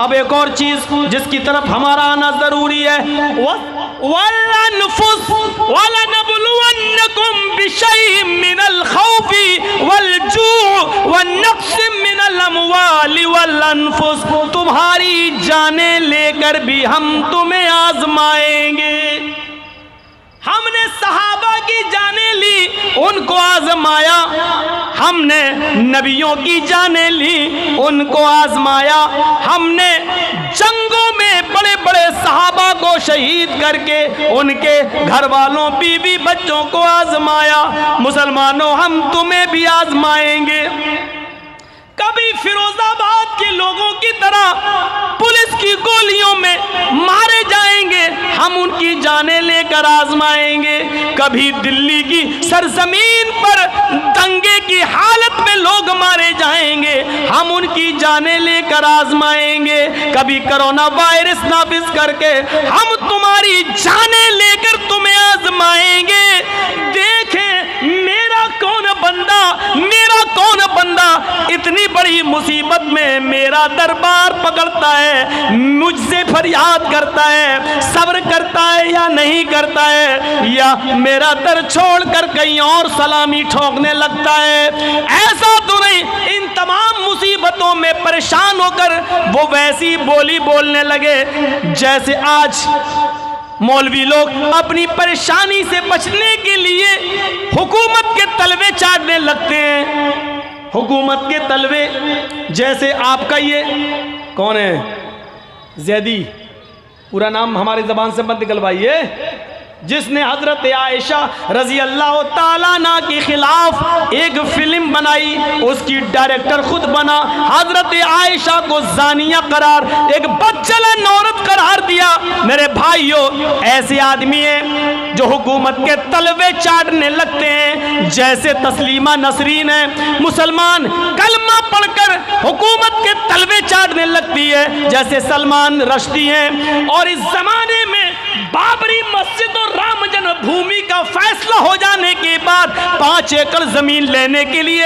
اب ایک اور چیز جس کی طرف ہمارا آنا ضروری ہے، وَالْأَنفُسُ وَلَنَبْلُوَنَّكُمْ بِشَيْءٍ مِّنَ الْخَوْفِ وَالْجُوعِ وَالنَّقْصٍ مِّنَ الْأَمْوَالِ وَالْأَنفُسِ، تمہاری جانیں لے کر بھی ہم تمہیں آزمائیں گے۔ ہم نے صحابہ کی جانیں لی، ان کو آزمایا، ہم نے نبیوں کی جانیں لی، ان کو آزمایا، ہم نے جنگوں میں بڑے بڑے صحابہ کو شہید کر کے ان کے گھر والوں بیوی بچوں کو آزمایا۔ مسلمانوں ہم تمہیں بھی آزمائیں گے۔ کبھی فیروز آباد کے لوگوں کی طرح پولیس کی گولیوں میں مارے جائیں گے، ہم ان کی جانیں لے کر آزمائیں گے۔ کبھی دلی کی سرزمین پر دنگے کی حالت میں لوگ مارے جائیں گے، ہم ان کی جانیں لے کر آزمائیں گے۔ کبھی کرونا وائرس نافذ کر کے ہم تمہاری جانیں لے کر تمہیں آزمائیں گے۔ دیکھیں میرا کون بندہ اتنی بڑی مصیبت میں میرا دربار پکڑتا ہے، مجھ سے فریاد کرتا ہے، صبر کرتا ہے یا نہیں کرتا ہے، یا میرا در چھوڑ کر کہیں اور سلامی ٹھوکنے لگتا ہے۔ ایسا تو نہیں، ان تمام مصیبتوں میں پریشان ہو کر وہ ویسی بولی بولنے لگے جیسے آج مولوی لوگ اپنی پریشانی سے بچنے کے لیے حکومت کے تلوے چاٹنے لگتے ہیں۔ حکومت کے تلوے جیسے آپ کا یہ کون ہے، زیدی، پورا نام ہماری زبان سے مت نکلوائیے، جس نے حضرت عائشہ رضی اللہ تعالیٰ عنہ کے خلاف ایک فلم بنائی، اس کی ڈائریکٹر خود بنا، حضرت عائشہ کو زانیہ قرار، ایک بدچلن عورت قرار دیا۔ میرے بھائیوں، ایسے آدمی ہیں جو حکومت کے تلوے چاٹنے لگتے ہیں، جیسے تسلیمہ نسرین ہے، مسلمان کلمہ پڑھ کر حکومت کے تلوے چاٹنے لگتی ہے، جیسے سلمان رشدی ہیں۔ اور اس زمانے میں بابری مسجد اور رام جنم بھومی کا فیصلہ ہو جانے کے بعد 5 ایکڑ زمین لینے کے لیے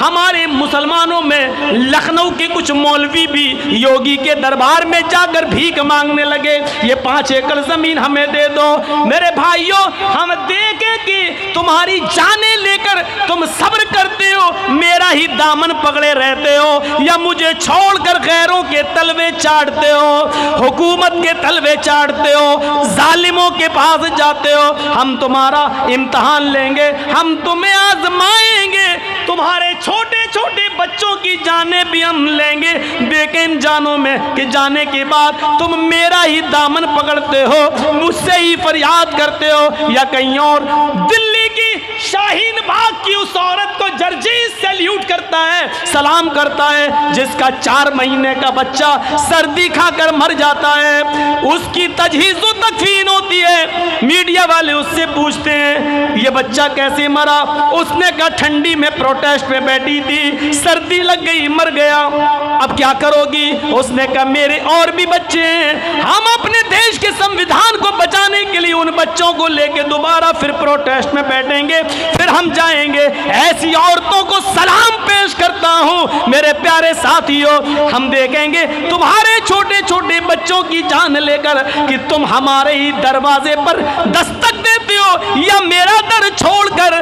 ہمارے مسلمانوں میں لکھنؤ کے کچھ مولوی بھی یوگی کے دربار میں جا کر بھیک مانگنے لگے، یہ 5 ایکڑ زمین ہمیں دے دو۔ میرے بھائیوں، ہم دیکھیں کہ تمہاری جانیں لے کر تم صبر کرتے ہو، میرا ہی دامن پکڑے رہتے ہو، یا مجھے چھوڑ کر غیروں کے تلوے چاٹتے ہو، حکومت کے تلوے چاٹتے ہو، ظالموں کے پاس جاتے ہو۔ ہم تمہارا امتحان لیں گے، ہم تمہیں آزمائیں گے، تمہارے چھوٹے چھوٹے بچوں کی جانیں بھی ہم لیں گے، لیکن جانوں میں کہ جانے کے بعد تم میرا ہی دامن پکڑتے ہو، مجھ سے ہی فریاد کرتے ہو، یا کہیں اور۔ دلی کی شاہین باغ کی اس عورت کو جرجیز سیلیوٹ کرتا ہے، سلام کرتا ہے، جس کا 4 مہینے کا بچہ سردی کھا کر مر جاتا ہے، اس کی تجہیز و تکفین ہوتی ہے، میڈیا والے اس سے پوچھتے ہیں یہ بچہ کیسے مرا؟ اس نے کہا ٹھنڈی میں پروٹیسٹ پہ بیٹھی تھی، سردی لگ گئی، مر گیا۔ اب کیا کرو گی؟ اس نے کہا میرے اور بھی بچے ہیں، ہم اپنے دیش کے سمویدھان کو بچانے کے لیے ان بچوں کو لے کے دوبارہ پھر پروٹیسٹ میں بیٹھیں گے، پھر ہم جائیں گے۔ ایسی عورتوں کو سلام پیش کرتا ہوں میرے پیارے ساتھیوں، ہم دیکھیں گے تمہارے چھوٹے چھوٹے بچوں کی جان لے کر کہ تم ہمارے ہی دروازے پر دستک دیتے ہو، یا میرا در چھوڑ کر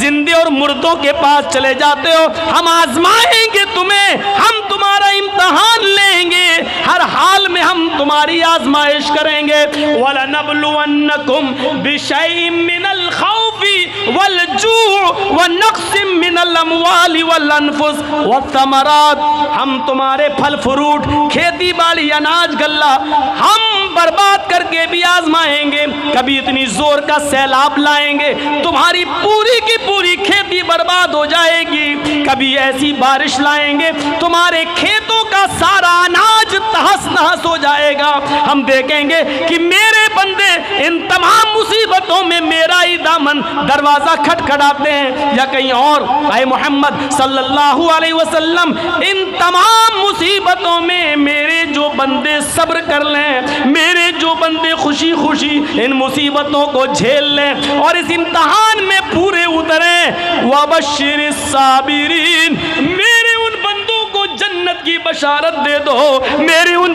زندے اور مردوں کے پاس چلے جاتے ہو۔ ہم آزمائیں گے تمہیں، ہم تمہارا امتحان لیں گے، ہر حال میں ہم تمہاری آزمائش کریں گے۔ وَلَنَبْلُوَنَّكُمْ بِشَيْءٍ مِّنَ الْخَوْفِ وَالْجُوعِ وَنَقْصٍ مِّنَ الْأَمْوَالِ وَالْأَنفُسِ وَالثَّمَرَاتِ، ہم تمہارے پھل فروٹ، کھیتی باڑی، اناج غلہ ہم برباد کر کے بھی آزمائیں گے۔ کبھی اتنی زور کا سیلاب لائیں گے تمہاری پوری کی پوری کھیتی برباد ہو جائے گی، کبھی ایسی بارش لائیں گے تمہارے کھیتوں کا سارا اناج تہس نہس ہو جائے گا۔ ہم دیکھیں گے کہ میرے بندے ان تمام مصیبتوں میں میرا ہی دامن دروازہ کھٹکھٹاتے ہیں، یا کہیں اور۔ اے محمد صلی اللہ علیہ وسلم، ان تمام مصیبتوں میں میرے جو بندے صبر کر لیں، میرے جو بندے خوشی خوشی ان مصیبتوں کو جھیل لیں اور اس امتحان میں پورے اتریں، وَبَشِّرِ الصَّابِرِينَ، میرے ان بندوں کو جنت کی بشارت دے دو، میرے ان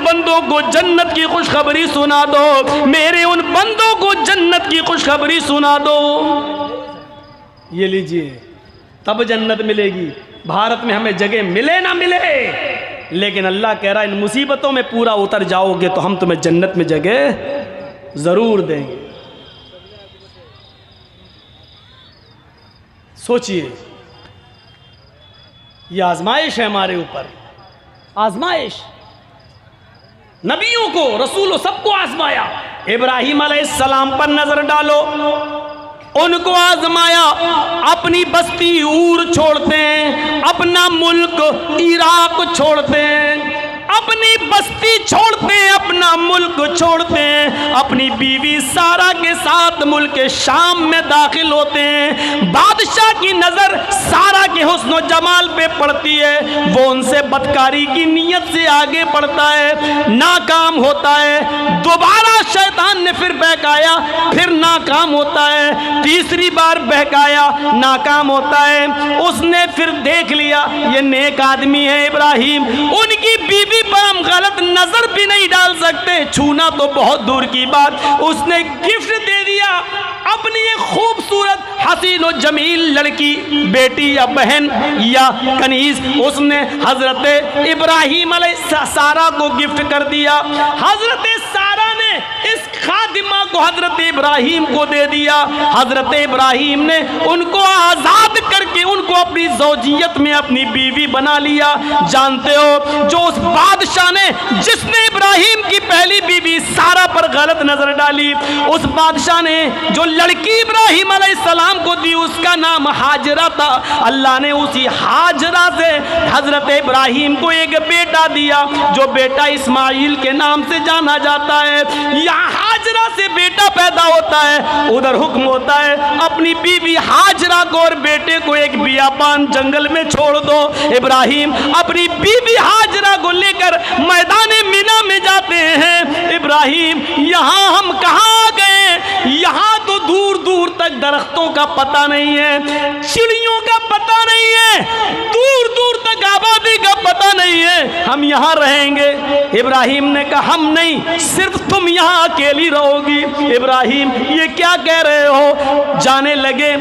کو جنت کی خوشخبری سنا دو، میرے ان بندوں کو جنت کی خوشخبری سنا دو۔ یہ لیجئے، تب جنت ملے گی۔ بھارت میں ہمیں جگہ ملے نہ ملے، لیکن اللہ کہہ رہا ہے ان مصیبتوں میں پورا اتر جاؤ گے تو ہم تمہیں جنت میں جگہ ضرور دیں گے۔ سوچئے، یہ آزمائش ہے ہمارے اوپر، آزمائش۔ نبیوں کو، رسولوں، سب کو آزمایا۔ ابراہیم علیہ السلام پر نظر ڈالو، ان کو آزمایا، اپنی بستی اور چھوڑتے ہیں، اپنا ملک عراق چھوڑتے ہیں، اپنی بستی چھوڑتے ہیں، اپنا ملک چھوڑتے ہیں، اپنی بیوی سارا کے ساتھ ملک شام میں داخل ہوتے ہیں۔ بادشاہ کی نظر سارا کے حسن و جمال پہ پڑتی ہے، وہ ان سے بدکاری کی نیت سے آگے بڑھتا ہے، ناکام ہوتا ہے۔ دوبارہ شیطان نے پھر بہکایا، پھر ناکام ہوتا ہے، تیسری بار بہکایا، ناکام ہوتا ہے۔ اس نے پھر دیکھ لیا یہ نیک آدمی ہے ابراہیم، ان کی بیوی پر ہم غلط نظر بھی نہیں ڈال سکتے، چھونا تو بہت دور کی بات۔ اس نے گفٹ دے دیا اپنی ایک خوبصورت حسین و جمیل لڑکی، بیٹی یا بہن یا کنیز، اس نے حضرت ابراہیم علیہ سارہ کو گفٹ کر دیا۔ حضرت سارہ نے اس خادمہ کو حضرت ابراہیم کو دے دیا۔ حضرت ابراہیم نے ان کو آزاد کر کے ان کو اپنی زوجیت میں اپنی بیوی بنا لیا۔ جانتے ہو جو اس بادشاہ نے، جس نے ابراہیم کی پہلی بیوی سارہ پر غلط نظر ڈالی، اس بادشاہ نے جو لڑکی ابراہیم علیہ السلام کو دی اس کا نام ہاجرہ تھا۔ اللہ نے اسی ہاجرہ سے حضرت ابراہیم کو ایک بیٹا دیا جو بیٹا اسماعیل کے نام سے جانا جاتا ہے۔ یہاں ہاجرہ سے بیٹا پیدا ہوتا ہے، ادھر حکم ہوتا ہے اپنی بیوی ہاجرہ کو اور بیٹے کو ایک بیابان جنگل میں چھوڑ دو۔ ابراہیم اپنی بیوی ہاجرہ کو لے کر میدان مینا میں جاتے ہیں۔ ابراہیم یہاں ہم کہاں گئے؟ یہاں تو دور دور تک درختوں کا پتہ نہیں ہے، چڑیوں کا پتہ نہیں ہے، دور دور تک آبادی کا پتہ نہیں ہے، ہم یہاں رہیں گے۔ ابراہیم نے کہا ہم نہیں، صرف تم یہاں اکیلی رہو گی۔ ابراہیم یہ کیا کہہ رہے ہو؟ جانے لگے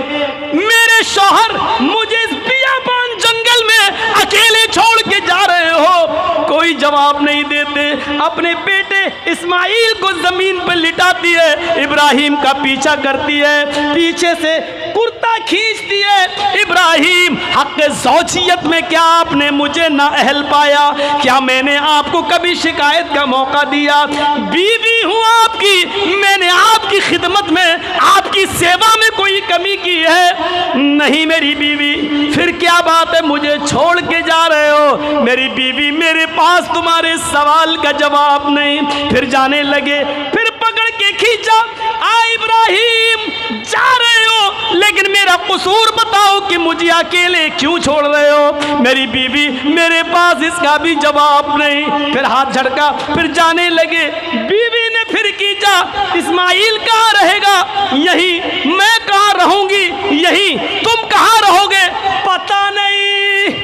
میرے شوہر مجھے اس بیابان جنگل میں اکیلے چھوڑ کے جا رہے ہو؟ کوئی جواب نہیں دیتے۔ اپنے بیٹے اسماعیل کو زمین پر لٹاتی ہے، ابراہیم کا پیچھا کرتی ہے، پیچھے سے کرتا کھینچتی ہے۔ ابراہیم حق زوجیت میں کیا آپ نے مجھے نااہل پایا؟ کیا میں نے آپ کو کبھی شکایت کا موقع دیا؟ بیوی ہوں آپ کی، میں نے آپ کی خدمت میں، آپ کی سیوا میں کوئی کمی کی ہے؟ نہیں میری بیوی۔ پھر کیا بات ہے مجھے چھوڑ کے جا رہے ہو؟ میری بیوی میرے پاس تمہارے سوال کا جواب نہیں۔ پھر جانے لگے، پھر پکڑ کے کھینچا، ابراہیم جا رہے ہو لیکن میرا قصور بتاؤ کہ مجھے اکیلے کیوں چھوڑ رہے ہو؟ میری بیوی میرے پاس اس کا بھی جواب نہیں۔ پھر ہاتھ جھڑکا، پھر جانے لگے۔ بیوی نے پھر کھینچا، اسماعیل کہاں رہے گا؟ یہی۔ میں کہاں رہوں گی؟ یہی۔ تم کہاں رہو گے؟ پتہ نہیں،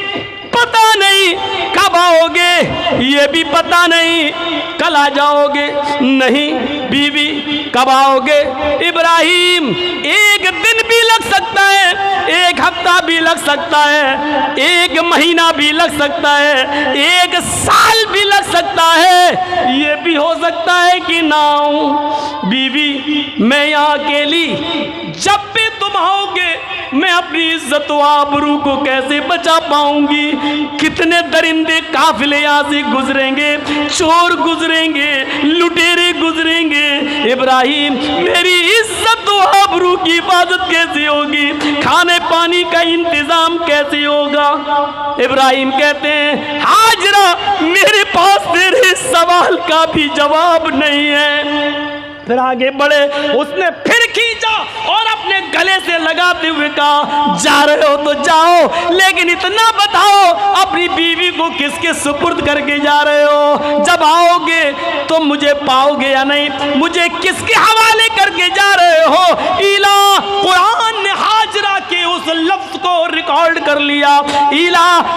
پتہ نہیں کب آؤ گے، یہ بھی پتہ نہیں کل آ جاؤ گے۔ نہیں بیوی کب آؤ گے؟ ابراہیم ایک دن بھی لگ سکتا ہے، ایک ہفتہ بھی لگ سکتا ہے، ایک مہینہ بھی لگ سکتا ہے، ایک سال بھی لگ سکتا ہے، یہ بھی ہو سکتا ہے کہ نہ آؤں۔ بیوی میں یہاں اکیلی، جب بھی تم آؤ گے میں اپنی عزت و آبرو کو کیسے بچا پاؤں گی؟ کتنے درندے قافلے یہاں سے گزریں گے، چور گزریں گے، لٹیرے گزریں گے۔ ابراہیم میری عزت و آبرو کی حفاظت کیسے ہوگی؟ کھانے پانی کا انتظام کیسے ہوگا؟ ابراہیم کہتے ہیں ہاجرہ میرے پاس تیرے سوال کا بھی جواب نہیں ہے۔ پھر آگے بڑھے، اس نے پھر کھینچا اور اپنے گلے سے لگاتے ہوئے کہا جا رہے ہو تو جاؤ، لیکن اتنا بتاؤ اپنی بیوی کو کس کے سپرد کر کے جا رہے ہو؟ جب آؤ گے تو مجھے پاؤ گے یا نہیں؟ مجھے کس کے حوالے کر کے جا رہے ہو؟ الہ، قرآن نے ہاجرہ کے اس لفظ کو ریکارڈ کر لیا، الہ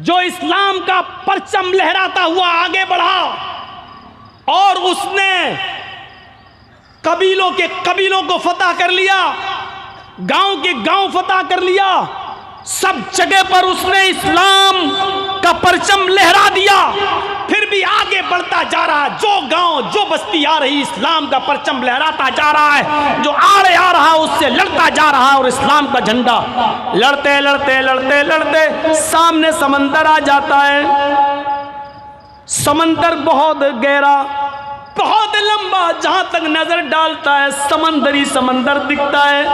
جو اسلام کا پرچم لہراتا ہوا آگے بڑھا اور اس نے قبیلوں کے قبیلوں کو فتح کر لیا، گاؤں کے گاؤں فتح کر لیا، سب جگہ پر اس نے اسلام کا پرچم لہرا دیا، پھر بھی آگے بڑھتا جا رہا، جو گاؤں جو بستی آ رہی اسلام کا پرچم لہراتا جا رہا ہے، جو آڑے آ رہا اس سے لڑتا جا رہا اور اسلام کا جھنڈا لڑتے لڑتے لڑتے لڑتے سامنے سمندر آ جاتا ہے۔ سمندر بہت گہرا، بہت لمبا، جہاں تک نظر ڈالتا ہے سمندری سمندر دکھتا ہے۔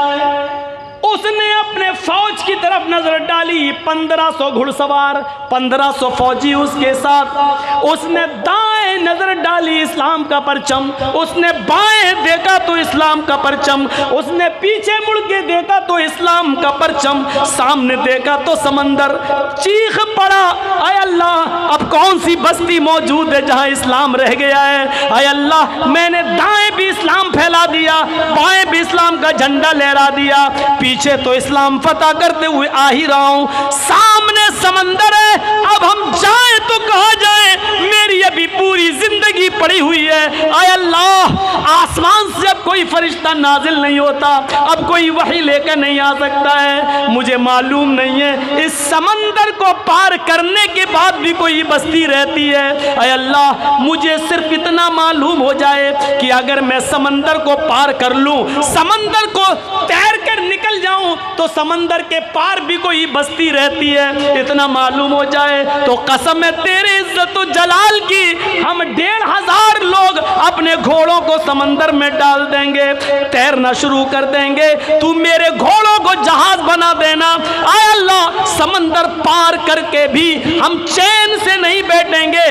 اس نے اپنے فوج کی طرف نظر ڈالی، 1500 گھڑ سوار، 1500 فوجی اس کے ساتھ۔ اس نے دائیں نظر ڈالی، اسلام کا پرچم، اس نے بائیں دیکھا تو اسلام کا پرچم، اس نے پیچھے مڑ کے دیکھا تو اسلام کا پرچم، سامنے دیکھا تو سمندر۔ چیخ پڑا، اے اللہ اب کون سی بستی موجود ہے جہاں اسلام رہ گیا ہے؟ اے اللہ میں نے دائیں بھی اسلام پھیلا دیا، بائیں بھی اسلام کا جھنڈا لہرا دیا، پیچھے تو اسلام فتح کرتے ہوئے آ ہی رہا ہوں، سامنے سمندر ہے، اب ہم جائیں تو کہاں جائیں؟ میری ابھی پوری زندگی پڑی ہوئی ہے۔ اے اللہ آسمان سے اب کوئی فرشتہ نازل نہیں ہوتا، اب کوئی وحی لے کر نہیں آ سکتا ہے، مجھے معلوم نہیں ہے اس سمندر کو پار کرنے کے بعد بھی کوئی بستی رہتی ہے۔ اے اللہ مجھے صرف اتنا معلوم ہو جائے کہ اگر میں سمندر کو پار کر لوں، سمندر کو تیر کر نکل جاؤں تو سمندر کے پار بھی کوئی بستی رہتی ہے، اتنا معلوم ہو جائے تو قسم ہے تیرے عزت و جلال کی، ہم 1500 لوگ اپنے گھوڑوں کو سمندر میں ڈال دیں گے، تیرنا شروع کر دیں گے، تو میرے گھوڑوں کو جہاز بنا دینا۔ اے اللہ سمندر پار کر کے بھی ہم چین سے نہیں بیٹھیں گے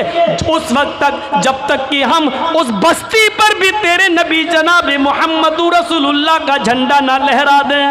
اس وقت تک جب تک کہ ہم اس بستی پر بھی تیرے نبی جناب محمد رسول اللہ کا جھنڈا نہ لہرا دیں۔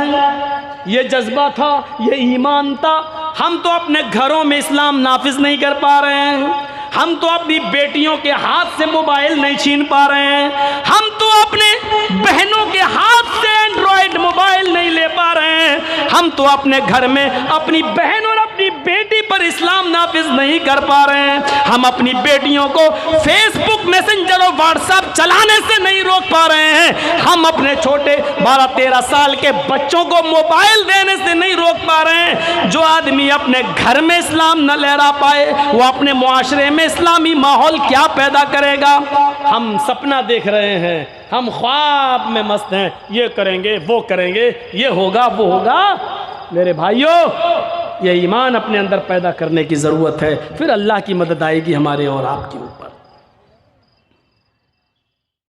یہ جذبہ تھا، یہ ایمان تھا۔ ہم تو اپنے گھروں میں اسلام نافذ نہیں کر پا رہے ہیں، ہم تو اپنی بیٹیوں کے ہاتھ سے موبائل نہیں چھین پا رہے ہیں، ہم تو اپنے بہنوں کے ہاتھ سے اینڈرائیڈ موبائل نہیں لے پا رہے ہیں، ہم تو اپنے گھر میں اپنی بہن اور اپنی بیٹی پر اسلام نافذ نہیں کر پا رہے ہیں، ہم اپنی بیٹیوں کو فیس بک میسنجر اور واٹس ایپ چلانے سے نہیں روک پا رہے ہیں، ہم اپنے چھوٹے 12-13 سال کے بچوں کو موبائل دینے سے نہیں روک پا رہے ہیں۔ جو آدمی اپنے گھر میں اسلام نہ لہرا پائے وہ اپنے معاشرے میں اسلامی ماحول کیا پیدا کرے گا؟ ہم سپنا دیکھ رہے ہیں، ہم خواب میں مست ہیں، یہ کریں گے وہ کریں گے، یہ ہوگا وہ ہوگا۔ میرے بھائیوں یہ ایمان اپنے اندر پیدا کرنے کی ضرورت ہے، پھر اللہ کی مدد آئے گی ہمارے اور آپ کے اوپر۔